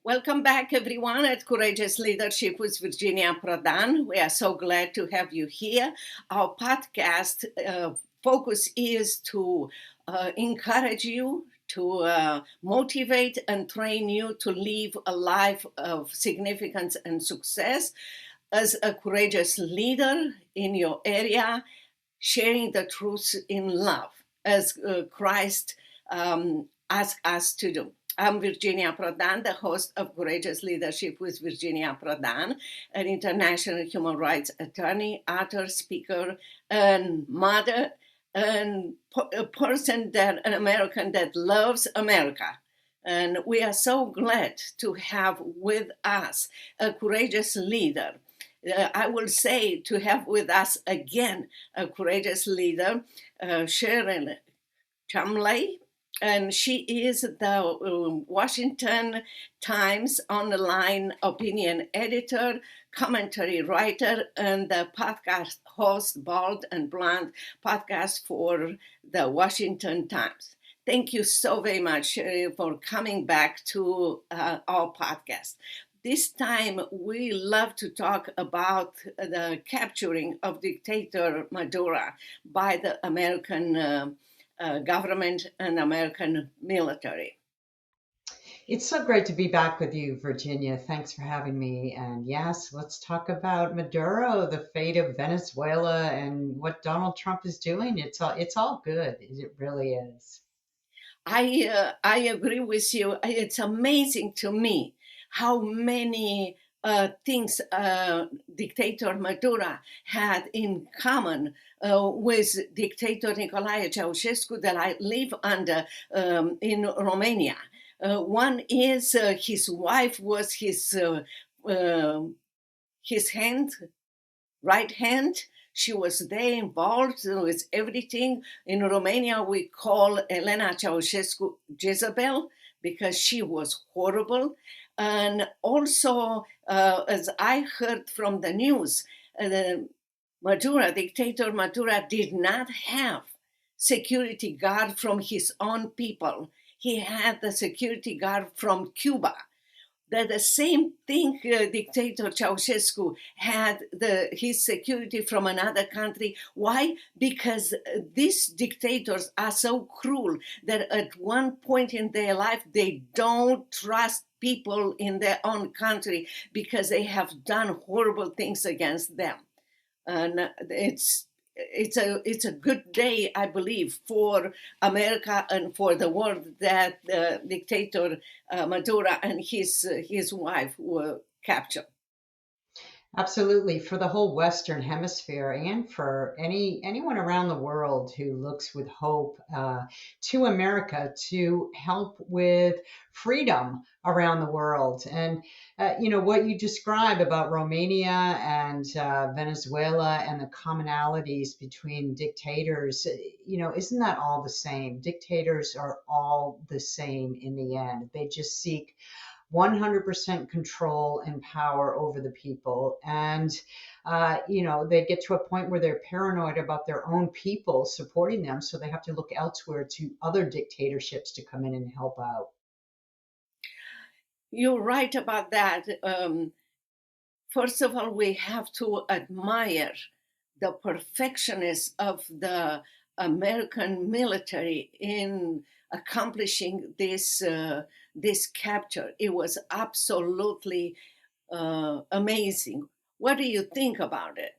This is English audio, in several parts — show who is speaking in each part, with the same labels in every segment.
Speaker 1: Welcome back, everyone, at Courageous Leadership with Virginia Prodan. We are so glad to have you here. Our podcast focus is to encourage you, to motivate and train you to live a life of significance and success as a courageous leader in your area, sharing the truth in love, as Christ asked us to do. I'm Virginia Prodan, the host of Courageous Leadership with Virginia Prodan, an international human rights attorney, author, speaker, and mother, and an American that loves America. And we are so glad to have with us a courageous leader. I will say to have with us again a courageous leader, Cheryl Chumley. And she is the Washington Times online opinion editor, commentary writer, and the podcast host, Bald and Blonde podcast for the Washington Times. Thank you so very much for coming back to our podcast. This time, we love to talk about the capturing of dictator Mandura by the American government and American military.
Speaker 2: It's so great to be back with you, Virginia. Thanks for having me. And yes, let's talk about Maduro, the fate of Venezuela, and what Donald Trump is doing. It's all good. It really is.
Speaker 1: I agree with you. It's amazing to me how many things dictator Mandura had in common with dictator Nicolae Ceausescu that I live under in Romania. One is his wife was his right hand. She was there involved with everything. In Romania, we call Elena Ceausescu Jezebel because she was horrible. And also, as I heard from the news, dictator Mandura did not have security guard from his own people. He had the security guard from Cuba. That the same thing dictator Ceausescu had his security from another country. Why? Because these dictators are so cruel that at one point in their life, they don't trust people in their own country because they have done horrible things against them. And it's a good day, I believe, for America and for the world that dictator Mandura and his wife were captured.
Speaker 2: Absolutely, for the whole Western Hemisphere and for anyone around the world who looks with hope to America to help with freedom around the world. And what you describe about Romania and Venezuela and the commonalities between dictators, isn't that all the same? Dictators are all the same in the end. They just seek 100% control and power over the people. And, they get to a point where they're paranoid about their own people supporting them. So they have to look elsewhere to other dictatorships to come in and help out.
Speaker 1: You're right about that. First of all, we have to admire the perfectionist of the American military in accomplishing this capture. It was absolutely amazing. What do you think about it?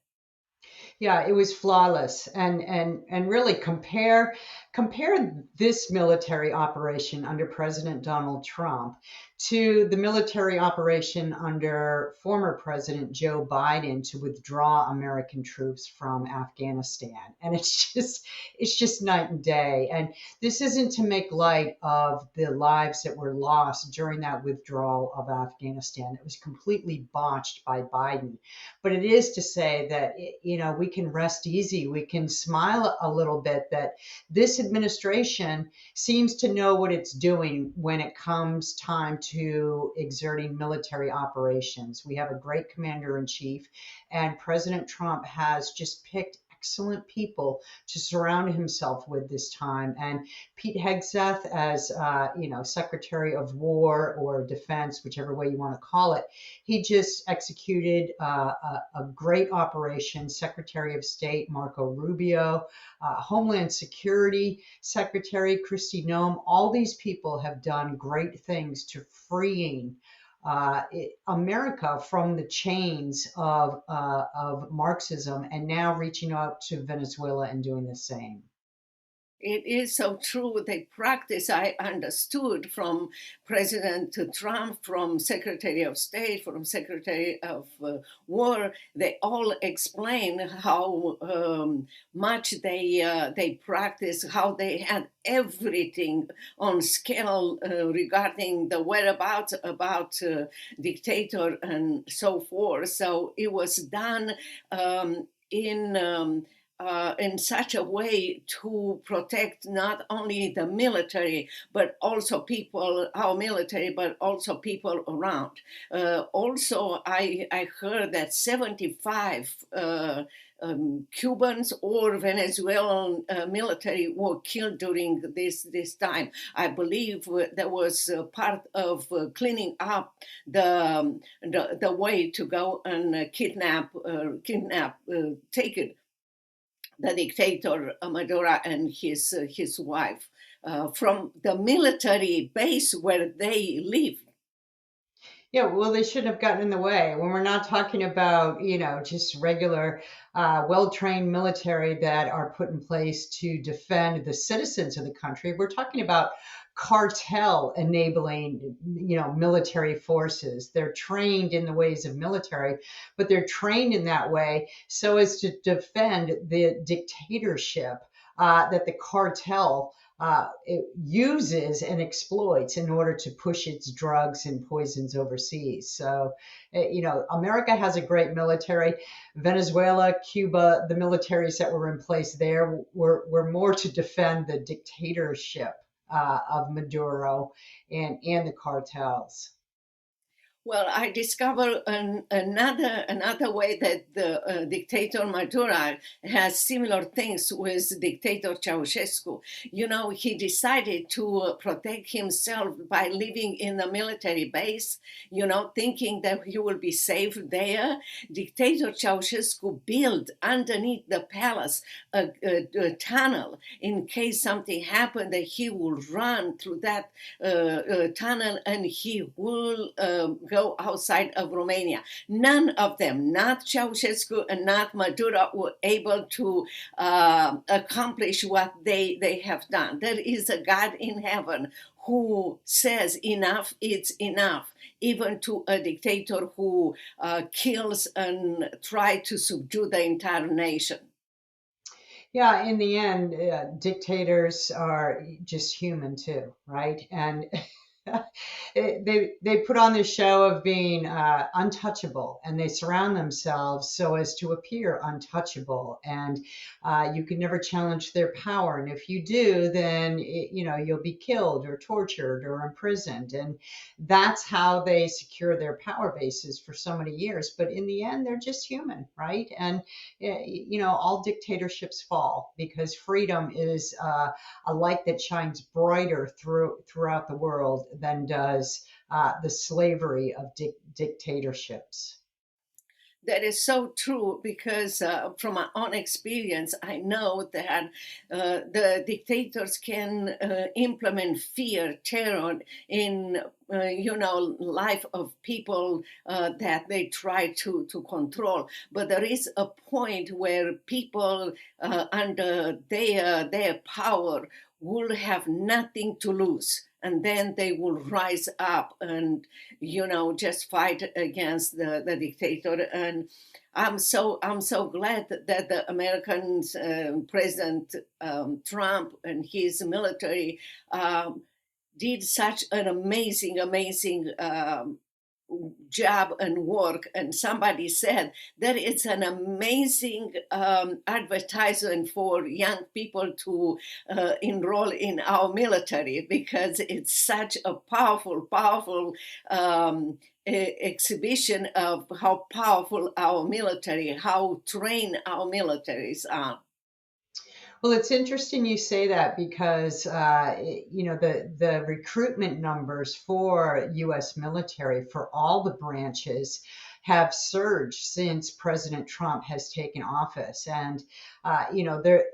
Speaker 2: Yeah, it was flawless, and really compare this military operation under President Donald Trump to the military operation under former President Joe Biden to withdraw American troops from Afghanistan. And it's just night and day. And this isn't to make light of the lives that were lost during that withdrawal of Afghanistan. It was completely botched by Biden. But it is to say that, we can rest easy. We can smile a little bit that this administration seems to know what it's doing when it comes time to exerting military operations. We have a great commander in chief, and President Trump has just picked excellent people to surround himself with this time. And Pete Hegseth, as Secretary of War or Defense, whichever way you want to call it, he just executed a great operation. Secretary of State Marco Rubio, Homeland Security Secretary Kristi Noem, all these people have done great things to freeing America from the chains of Marxism, and now reaching out to Venezuela and doing the same.
Speaker 1: It is so true. They practice, I understood from President Trump, from Secretary of State, from Secretary of War. They all explain how much they practice, how they had everything on scale regarding the whereabouts about dictator and so forth. So it was done in such a way to protect not only the military, but also people, our military, but also people around. Also, I heard that 75 Cubans or Venezuelan military were killed during this time. I believe that was part of cleaning up the way to go and take it. The dictator Mandura and his wife from the military base where they live.
Speaker 2: Yeah, well, they shouldn't have gotten in the way. When we're not talking about, just regular, well-trained military that are put in place to defend the citizens of the country, we're talking about cartel enabling, military forces. They're trained in the ways of military, but they're trained in that way so as to defend the dictatorship that the cartel it uses and exploits in order to push its drugs and poisons overseas. So, America has a great military. Venezuela, Cuba, the militaries that were in place there were more to defend the dictatorship of Maduro and the cartels.
Speaker 1: Well, I discovered another way that the dictator Mandura has similar things with dictator Ceausescu. He decided to protect himself by living in a military base, thinking that he will be safe there. Dictator Ceausescu built underneath the palace a tunnel in case something happened, that he will run through that tunnel and he will go outside of Romania. None of them, not Ceausescu and not Mandura, were able to accomplish what they have done. There is a God in heaven who says enough, it's enough, even to a dictator who kills and tries to subdue the entire nation.
Speaker 2: Yeah, in the end, dictators are just human too, right? And they put on this show of being untouchable, and they surround themselves so as to appear untouchable, and you can never challenge their power, and if you do, then you'll be killed or tortured or imprisoned, and that's how they secure their power bases for so many years. But in the end, they're just human, right? And all dictatorships fall because freedom is a light that shines brighter throughout the world than does the slavery of dictatorships.
Speaker 1: That is so true, because from my own experience, I know that the dictators can implement fear, terror in life of people that they try to control. But there is a point where people under their power will have nothing to lose, and then they will rise up and just fight against the dictator. And I'm so glad that the American President Trump and his military did such an amazing job and work. And somebody said that it's an amazing advertisement for young people to enroll in our military, because it's such a powerful exhibition of how powerful our military, how trained our militaries are.
Speaker 2: Well, it's interesting you say that because the recruitment numbers for U.S. military for all the branches have surged since President Trump has taken office, and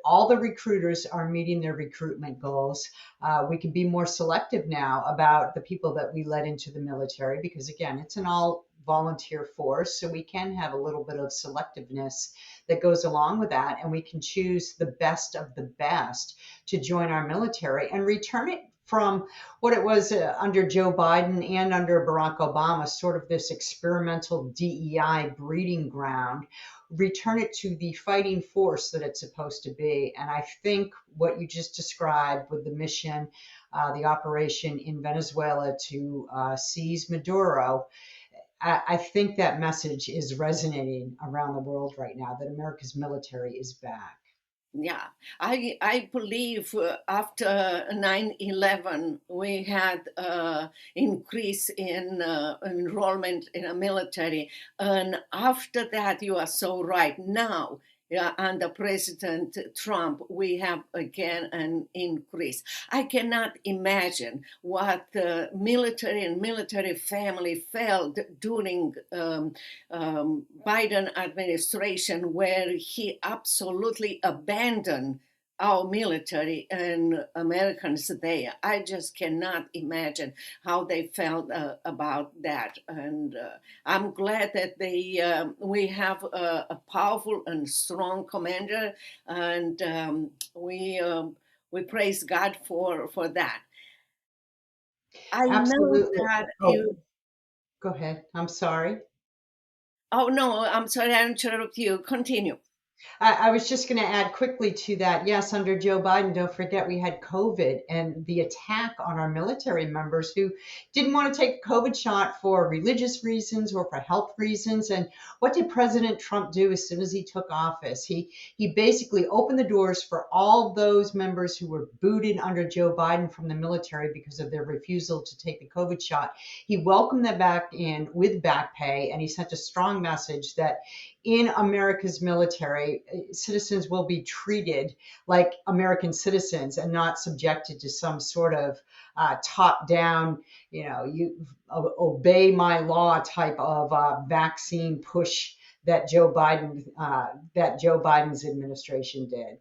Speaker 2: all the recruiters are meeting their recruitment goals. We can be more selective now about the people that we let into the military because, again, it's an all volunteer force, so we can have a little bit of selectiveness that goes along with that, and we can choose the best of the best to join our military and return it from what it was under Joe Biden and under Barack Obama, sort of this experimental DEI breeding ground, return it to the fighting force that it's supposed to be. And I think what you just described with the mission, the operation in Venezuela to seize Maduro, I think that message is resonating around the world right now, that America's military is back.
Speaker 1: Yeah, I believe after 9/11 we had increase in enrollment in the military, and after that, you are so right. Now, under President Trump, we have again an increase. I cannot imagine what the military and military family felt during Biden administration, where he absolutely abandoned our military and Americans there. I just cannot imagine how they felt about that, and I'm glad that we have a powerful and strong commander, and we praise God for that. I know
Speaker 2: Absolutely.
Speaker 1: that
Speaker 2: Oh, go ahead. I'm sorry.
Speaker 1: Oh no, I'm sorry, I interrupt you. Continue.
Speaker 2: I was just going to add quickly to that. Yes, under Joe Biden, don't forget we had COVID and the attack on our military members who didn't want to take a COVID shot for religious reasons or for health reasons. And what did President Trump do as soon as he took office? He basically opened the doors for all those members who were booted under Joe Biden from the military because of their refusal to take the COVID shot. He welcomed them back in with back pay, and he sent a strong message that in America's military, citizens will be treated like American citizens and not subjected to some sort of top-down, you obey my law type of vaccine push that Joe Biden's administration did.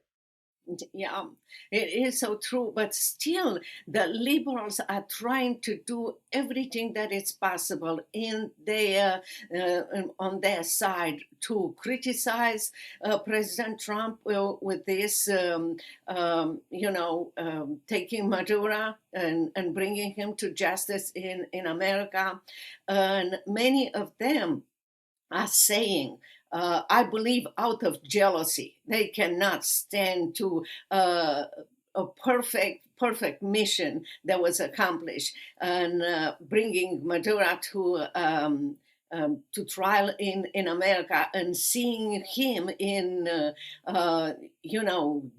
Speaker 1: Yeah, it is so true. But still, the liberals are trying to do everything that is possible in their on their side to criticize President Trump with this, taking Mandura and bringing him to justice in America, and many of them are saying, I believe, out of jealousy, they cannot stand to a perfect mission that was accomplished, and bringing Madura to trial in America, and seeing him in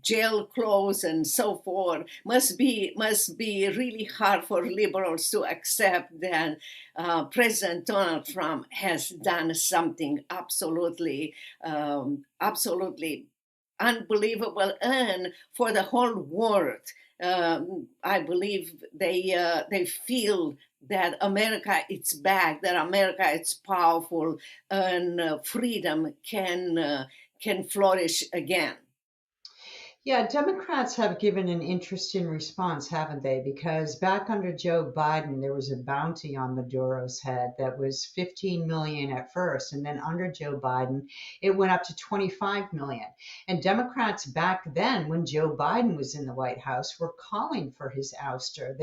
Speaker 1: jail clothes and so forth must be really hard for liberals to accept that President Donald Trump has done something absolutely unbelievable, and for the whole world. I believe they feel that America is back, that America is powerful, and freedom can flourish again.
Speaker 2: Yeah, Democrats have given an interesting response, haven't they? Because back under Joe Biden, there was a bounty on Maduro's head that was 15 million at first, and then under Joe Biden, it went up to 25 million. And Democrats back then, when Joe Biden was in the White House, were calling for his ouster.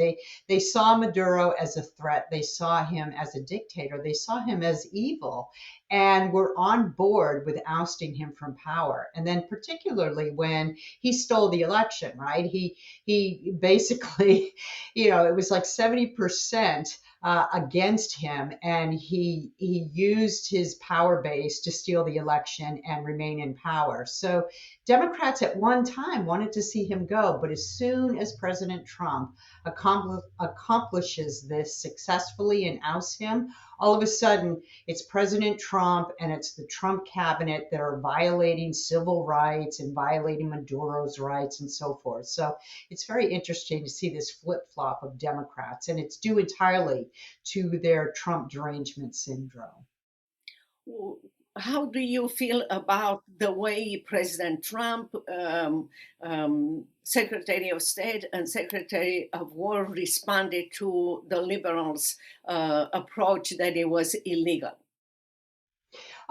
Speaker 2: They saw Maduro as a threat. They saw him as a dictator. They saw him as evil, and were on board with ousting him from power. And then particularly when he stole the election, right? He basically, it was like 70% against him, and he used his power base to steal the election and remain in power. So Democrats at one time wanted to see him go, but as soon as President Trump accomplishes this successfully and ousts him, All of a sudden, it's President Trump and it's the Trump cabinet that are violating civil rights and violating Maduro's rights and so forth. So it's very interesting to see this flip-flop of Democrats, and it's due entirely to their Trump derangement syndrome.
Speaker 1: How do you feel about the way President Trump, Secretary of State and Secretary of War responded to the liberals' approach that it was illegal?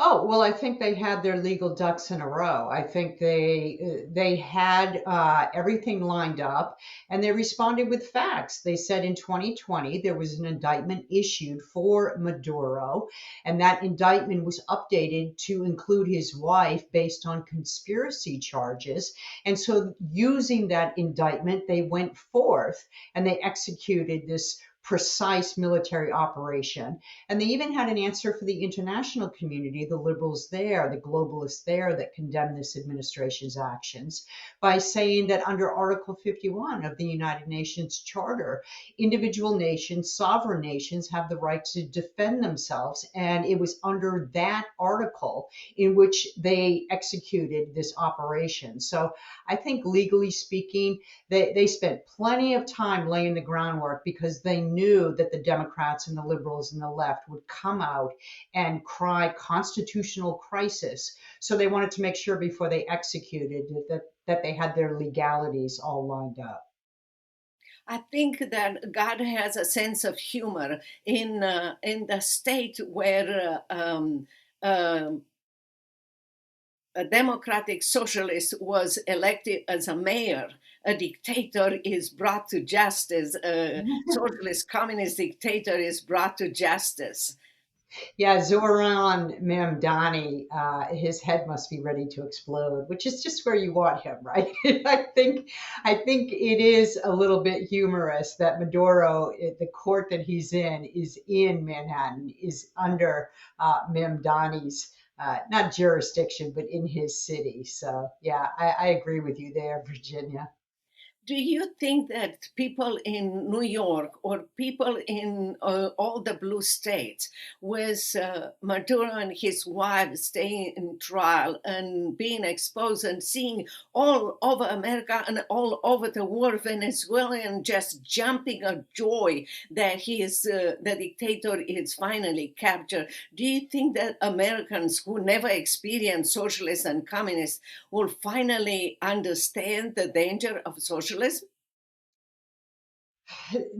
Speaker 2: Oh, well, I think they had their legal ducks in a row. I think they had everything lined up, and they responded with facts. They said in 2020 there was an indictment issued for Maduro, and that indictment was updated to include his wife based on conspiracy charges. And so, using that indictment, they went forth and they executed this precise military operation. And they even had an answer for the international community, the liberals there, the globalists there that condemned this administration's actions by saying that under Article 51 of the United Nations Charter, individual nations, sovereign nations have the right to defend themselves. And it was under that article in which they executed this operation. So I think legally speaking, they spent plenty of time laying the groundwork because they knew that the Democrats and the liberals and the left would come out and cry constitutional crisis. So they wanted to make sure before they executed that they had their legalities all lined up.
Speaker 1: I think that God has a sense of humor in the state where a democratic socialist was elected as a mayor. A dictator is brought to justice. A socialist communist dictator is brought to justice.
Speaker 2: Yeah, Zoran Mamdani, his head must be ready to explode, which is just where you want him, right? I think it is a little bit humorous that Maduro, the court that he's in, is in Manhattan, is under Mamdani's not jurisdiction, but in his city. So yeah, I agree with you there, Virginia.
Speaker 1: Do you think that people in New York or people in all the blue states, with Maduro and his wife staying in trial and being exposed and seeing all over America and all over the world, Venezuelan just jumping of joy that the dictator is finally captured, do you think that Americans who never experienced socialism and communists will finally understand the danger of socialism?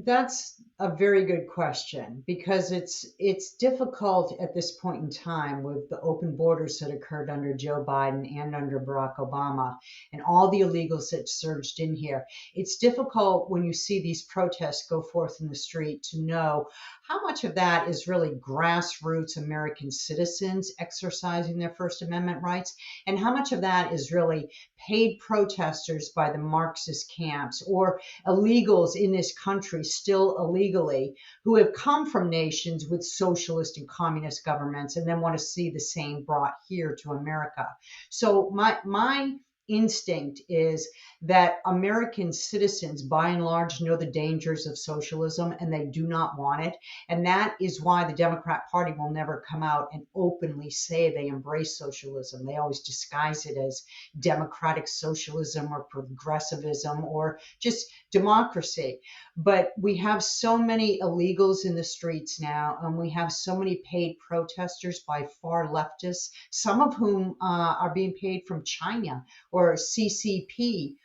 Speaker 2: That's a very good question because it's difficult at this point in time with the open borders that occurred under Joe Biden and under Barack Obama and all the illegals that surged in here. It's difficult when you see these protests go forth in the street to know how much of that is really grassroots American citizens exercising their First Amendment rights and how much of that is really paid protesters by the Marxist camps or illegals in this country still illegally who have come from nations with socialist and communist governments and then want to see the same brought here to America. So my instinct is that American citizens, by and large, know the dangers of socialism and they do not want it. And that is why the Democrat Party will never come out and openly say they embrace socialism. They always disguise it as democratic socialism or progressivism or just democracy. But we have so many illegals in the streets now, and we have so many paid protesters by far leftists, some of whom are being paid from China or CCP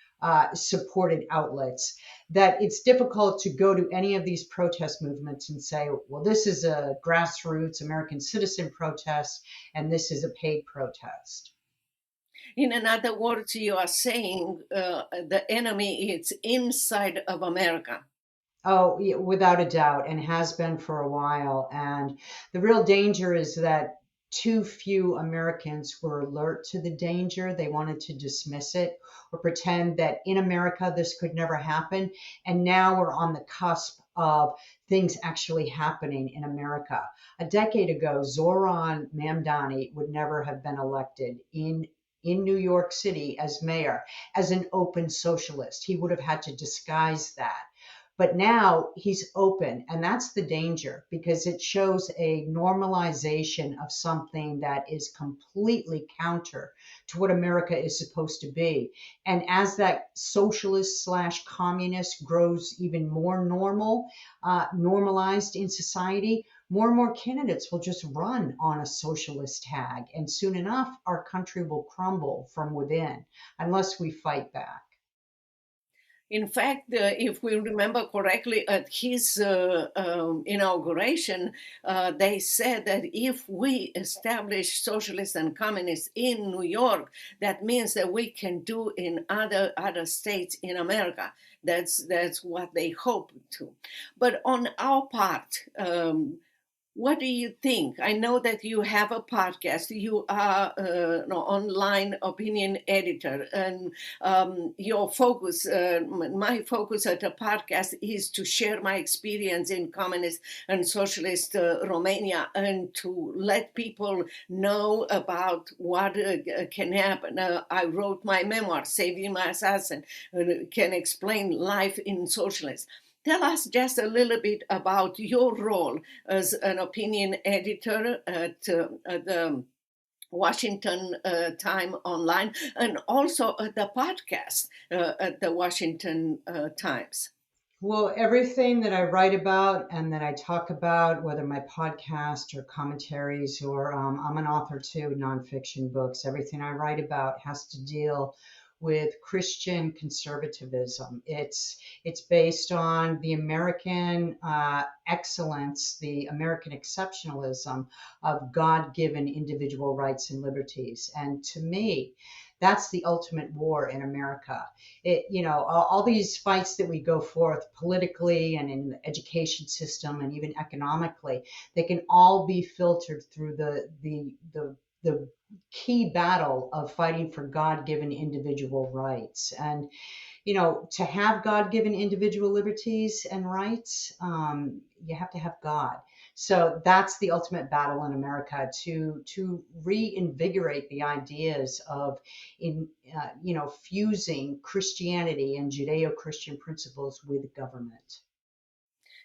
Speaker 2: supported outlets, that it's difficult to go to any of these protest movements and say, well, this is a grassroots American citizen protest and this is a paid protest.
Speaker 1: In other words, you are saying the enemy is inside of America.
Speaker 2: Oh, yeah, without a doubt, and has been for a while. And the real danger is that too few Americans were alert to the danger. They wanted to dismiss it or pretend that in America this could never happen. And now we're on the cusp of things actually happening in America. A decade ago, Zoran Mamdani would never have been elected in New York City as mayor, as an open socialist. He would have had to disguise that. But now he's open, and that's the danger, because it shows a normalization of something that is completely counter to what America is supposed to be. And as that socialist slash communist grows even more normalized in society, more and more candidates will just run on a socialist tag. And soon enough, our country will crumble from within unless we fight back.
Speaker 1: In fact, if we remember correctly, at his inauguration, they said that if we establish socialists and communists in New York, that means that we can do in other states in America. That's what they hope to. But on our part, what do you think? I know that you have a podcast. You are an online opinion editor, and your focus, my focus at the podcast, is to share my experience in communist and socialist Romania, and to let people know about what can happen. I wrote my memoir, "Saving My Assassin," and can explain life in socialism. Tell us just a little bit about your role as an opinion editor at the Washington Time Online, and also at the podcast at the Washington Times.
Speaker 2: Well, everything that I write about and that I talk about, whether my podcast or commentaries, or I'm an author too, nonfiction books, everything I write about has to deal with Christian conservatism. It's based on the American excellence, the American exceptionalism of God-given individual rights and liberties. And to me, that's the ultimate war in America. All these fights that we go forth politically and in the education system and even economically, they can all be filtered through the key battle of fighting for God-given individual rights. And to have God-given individual liberties and rights, you have to have God. So that's the ultimate battle in America, to reinvigorate the ideas of fusing Christianity and Judeo-Christian principles with government.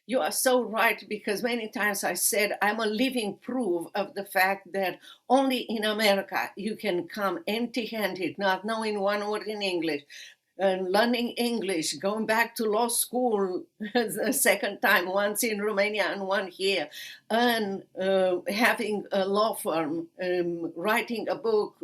Speaker 1: You are so right, because many times I said I'm a living proof of the fact that only in America you can come empty-handed, not knowing one word in English, and learning English, going back to law school a second time, once in Romania and one here, and having a law firm, writing a book,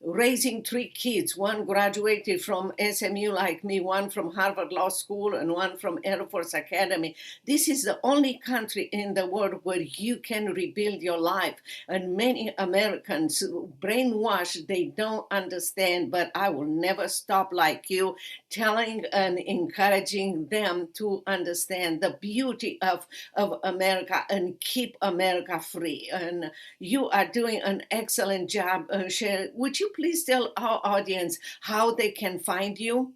Speaker 1: raising 3 kids. One graduated from SMU like me, one from Harvard Law School, and one from Air Force Academy. This is the only country in the world where you can rebuild your life. And many Americans, brainwashed, they don't understand, but I will never stop like you, telling and encouraging them to understand the beauty of America and keep America free. And you are doing an excellent job, Cheryl. Would you please tell our audience how they can find you?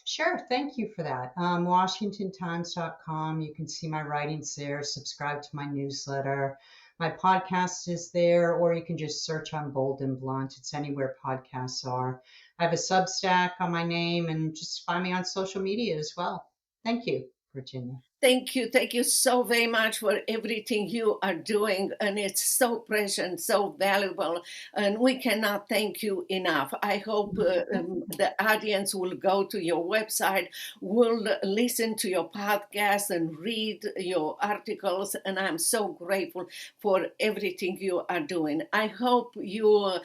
Speaker 2: Sure, thank you for that. WashingtonTimes.com. You can see my writings there, subscribe to my newsletter. My podcast is there, or you can just search on Bold and Blunt. It's anywhere podcasts are. I have a Substack on my name, and just find me on social media as well. Thank you, Virginia.
Speaker 1: Thank you. Thank you so very much for everything you are doing. And it's so precious and so valuable. And we cannot thank you enough. I hope the audience will go to your website, will listen to your podcast and read your articles. And I'm so grateful for everything you are doing. I hope you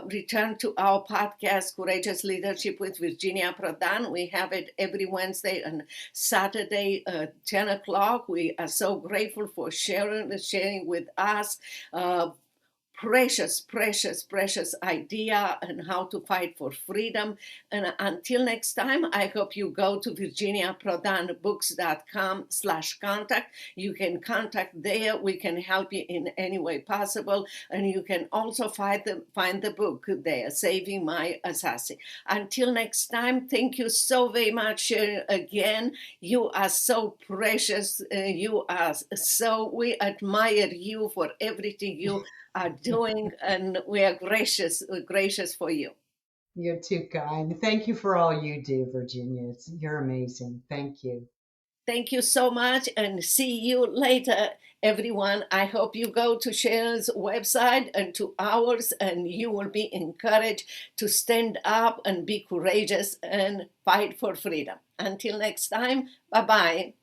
Speaker 1: return to our podcast, Courageous Leadership with Virginia Prodan. We have it every Wednesday and Saturday, 10 o'clock. We are so grateful for sharing with us precious idea and how to fight for freedom. And until next time, I hope you go to virginiaprodanbooks.com/contact. You can contact there. We can help you in any way possible. And you can also find the book there, Saving My Assassin. Until next time, thank you so very much again. You are so precious. We admire you for everything you are doing, and we are gracious for you.
Speaker 2: You're too kind. Thank you for all you do, Virginia. You're amazing. Thank you.
Speaker 1: Thank you so much and see you later, everyone. I hope you go to Cheryl's website and to ours, and you will be encouraged to stand up and be courageous and fight for freedom. Until next time, bye bye.